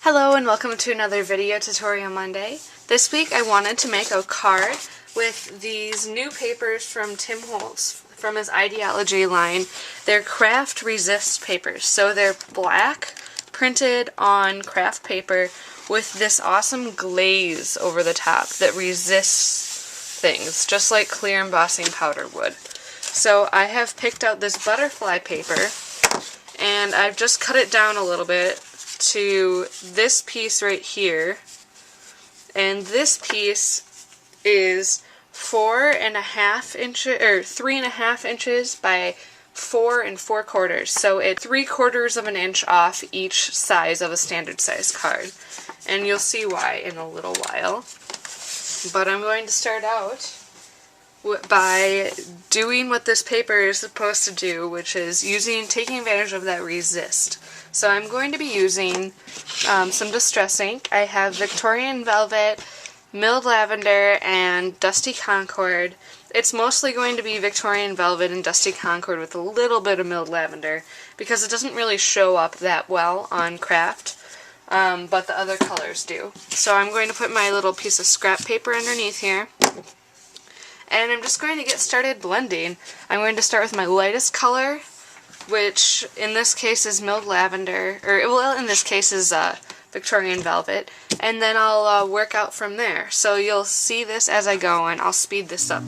Hello and welcome to another video tutorial Monday. This week I wanted to make a card with these new papers from Tim Holtz from his Ideology line. They're Kraft Resist papers. So they're black, printed on craft paper with this awesome glaze over the top that resists things, just like clear embossing powder would. So I have picked out this butterfly paper and I've just cut it down a little bit to this piece right here, and this piece is 4.5 inches or 3.5 inches by 4 4/4, so it's 3/4 of an inch off each size of a standard size card, and you'll see why in a little while. But I'm going to start out by doing what this paper is supposed to do, which is taking advantage of that resist. So I'm going to be using some distress ink. I have Victorian Velvet, Milled Lavender, and Dusty Concord. It's mostly going to be Victorian Velvet and Dusty Concord with a little bit of Milled Lavender because it doesn't really show up that well on craft, but the other colors do. So I'm going to put my little piece of scrap paper underneath here. And I'm just going to get started blending. I'm going to start with my lightest color, which in this case is Milled Lavender, or well, in this case is Victorian Velvet, and then I'll work out from there. So you'll see this as I go, and I'll speed this up.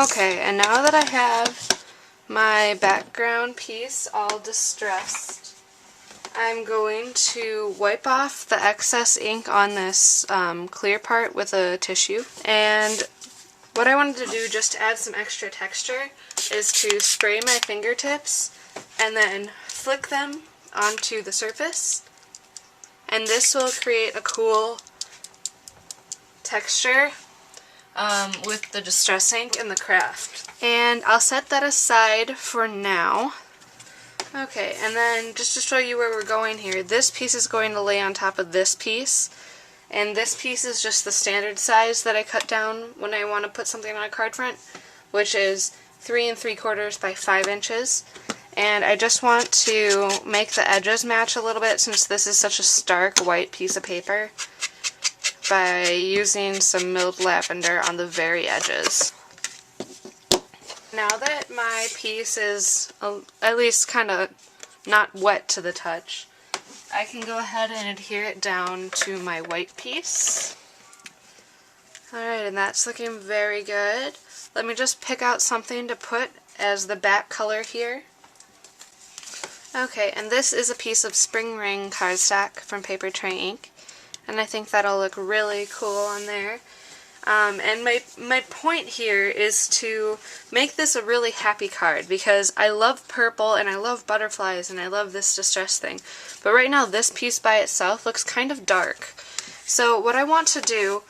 Okay, and now that I have my background piece all distressed, I'm going to wipe off the excess ink on this clear part with a tissue. And what I wanted to do, just to add some extra texture, is to spray my fingertips and then flick them onto the surface. And this will create a cool texture with the distress ink and the craft. And I'll set that aside for now. Okay, and then just to show you where we're going here, this piece is going to lay on top of this piece, and this piece is just the standard size that I cut down when I want to put something on a card front, which is 3 3/4 by 5 inches. And I just want to make the edges match a little bit since this is such a stark white piece of paper, by using some Milled Lavender on the very edges. Now that my piece is at least kind of not wet to the touch, I can go ahead and adhere it down to my white piece. Alright, and that's looking very good. Let me just pick out something to put as the back color here. Okay, and this is a piece of Spring Ring cardstock from Paper Tray Ink, and I think that'll look really cool on there. And my point here is to make this a really happy card, because I love purple and I love butterflies and I love this distress thing. But right now this piece by itself looks kind of dark. So what I want to do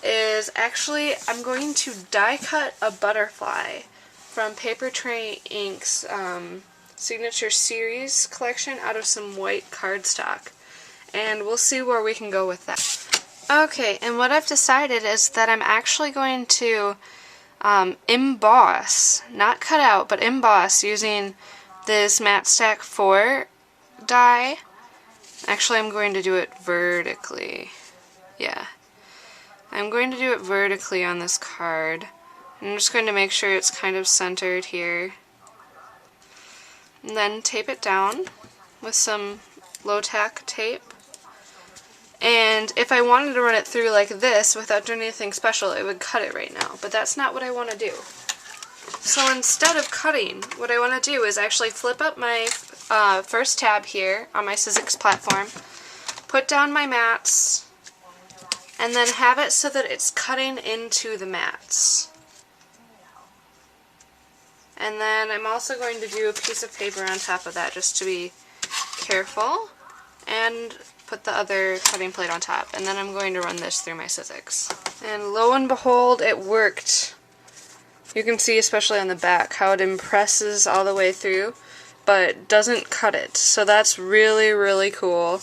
is actually I'm going to die cut a butterfly from Paper Tray Ink's Signature Series collection out of some white cardstock. And we'll see where we can go with that. Okay, and what I've decided is that I'm actually going to emboss, not cut out, but emboss using this Matte Stack 4 die. Actually, I'm going to do it vertically. Yeah. I'm going to do it vertically on this card. I'm just going to make sure it's kind of centered here. And then tape it down with some low tack tape. And if I wanted to run it through like this without doing anything special, it would cut it right now. But that's not what I want to do. So instead of cutting, what I want to do is actually flip up my first tab here on my Sizzix platform, put down my mats, and then have it so that it's cutting into the mats. And then I'm also going to do a piece of paper on top of that just to be careful, and put the other cutting plate on top. And then I'm going to run this through my Sizzix. And lo and behold, it worked. You can see, especially on the back, how it impresses all the way through, but doesn't cut it. So that's really, really cool.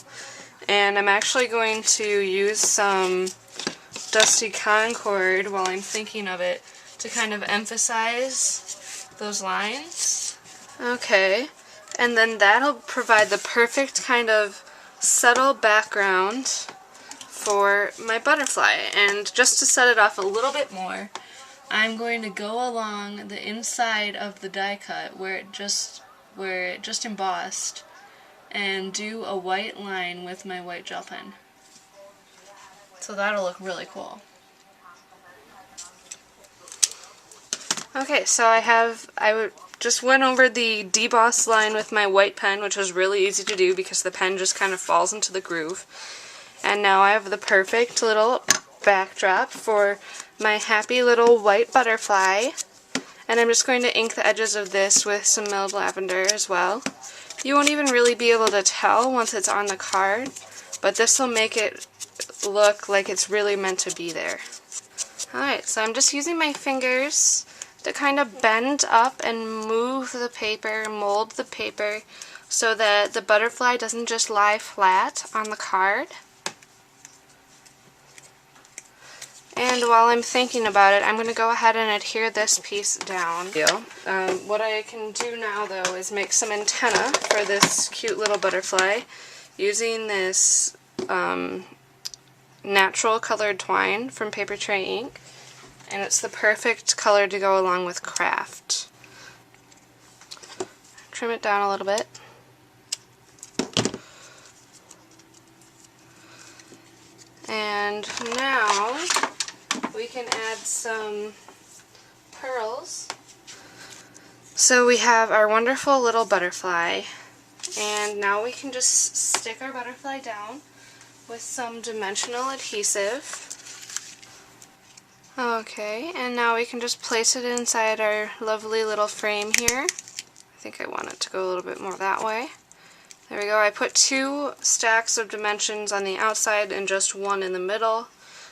And I'm actually going to use some Dusty Concord while I'm thinking of it to kind of emphasize those lines. Okay, and then that'll provide the perfect kind of subtle background for my butterfly. And just to set it off a little bit more, I'm going to go along the inside of the die cut where it just embossed and do a white line with my white gel pen. So that'll look really cool. Okay, so I just went over the deboss line with my white pen, which was really easy to do because the pen just kind of falls into the groove. And now I have the perfect little backdrop for my happy little white butterfly. And I'm just going to ink the edges of this with some milled lavender as well. You won't even really be able to tell once it's on the card, but this will make it look like it's really meant to be there. Alright, so I'm just using my fingers to kind of bend up and move the paper, mold the paper, so that the butterfly doesn't just lie flat on the card. And while I'm thinking about it, I'm going to go ahead and adhere this piece down. What I can do now, though, is make some antenna for this cute little butterfly using this natural colored twine from Paper Tray Ink. And it's the perfect color to go along with Kraft. Trim it down a little bit. And now we can add some pearls. So we have our wonderful little butterfly, and now we can just stick our butterfly down with some dimensional adhesive. Okay, and now we can just place it inside our lovely little frame here. I think I want it to go a little bit more that way. There we go. I put 2 stacks of dimensions on the outside and just 1 in the middle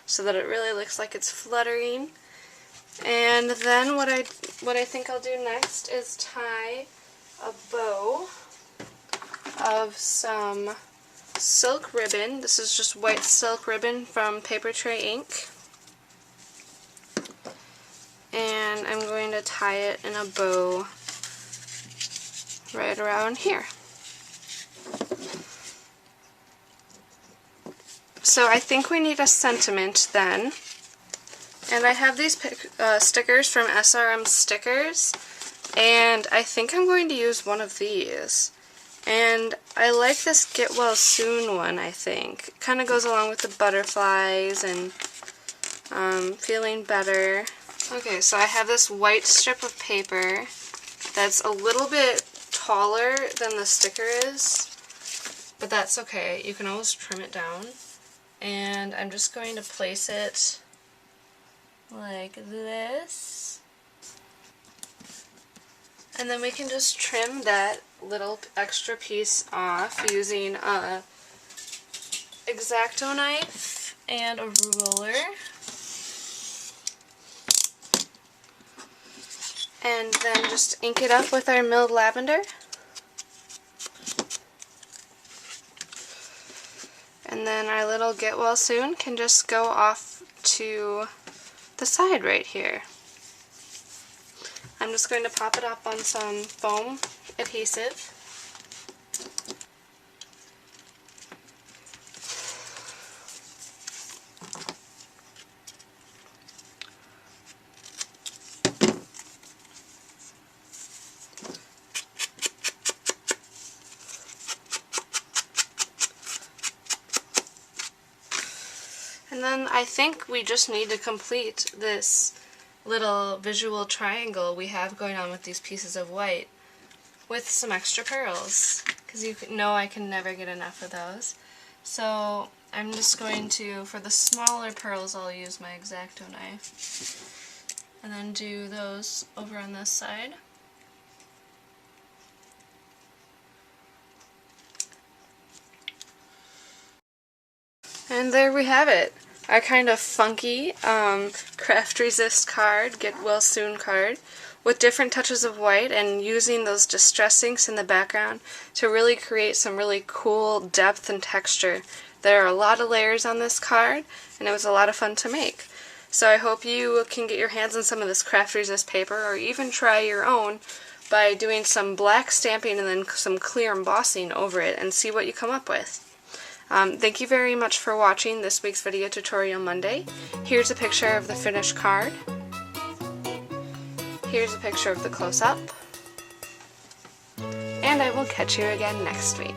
so that it really looks like it's fluttering. And then what I think I'll do next is tie a bow of some silk ribbon. This is just white silk ribbon from Paper Tray Ink. And I'm going to tie it in a bow right around here. So I think we need a sentiment then. And I have these stickers from SRM Stickers, and I think I'm going to use one of these. And I like this Get Well Soon one, I think. It kind of goes along with the butterflies and feeling better. Okay, so I have this white strip of paper that's a little bit taller than the sticker is, but that's okay. You can always trim it down. And I'm just going to place it like this. And then we can just trim that little extra piece off using a X-Acto knife and a ruler. And then just ink it up with our milled lavender. And then our little Get Well Soon can just go off to the side right here. I'm just going to pop it up on some foam adhesive. And then I think we just need to complete this little visual triangle we have going on with these pieces of white with some extra pearls, because you know I can never get enough of those. So I'm just going to, for the smaller pearls, I'll use my X-Acto knife and then do those over on this side. And there we have it. Our kind of funky Kraft Resist card, get well soon card, with different touches of white and using those distress inks in the background to really create some really cool depth and texture. There are a lot of layers on this card, and it was a lot of fun to make. So I hope you can get your hands on some of this Kraft Resist paper, or even try your own by doing some black stamping and then some clear embossing over it and see what you come up with. Thank you very much for watching this week's Video Tutorial Monday. Here's a picture of the finished card. Here's a picture of the close-up. And I will catch you again next week.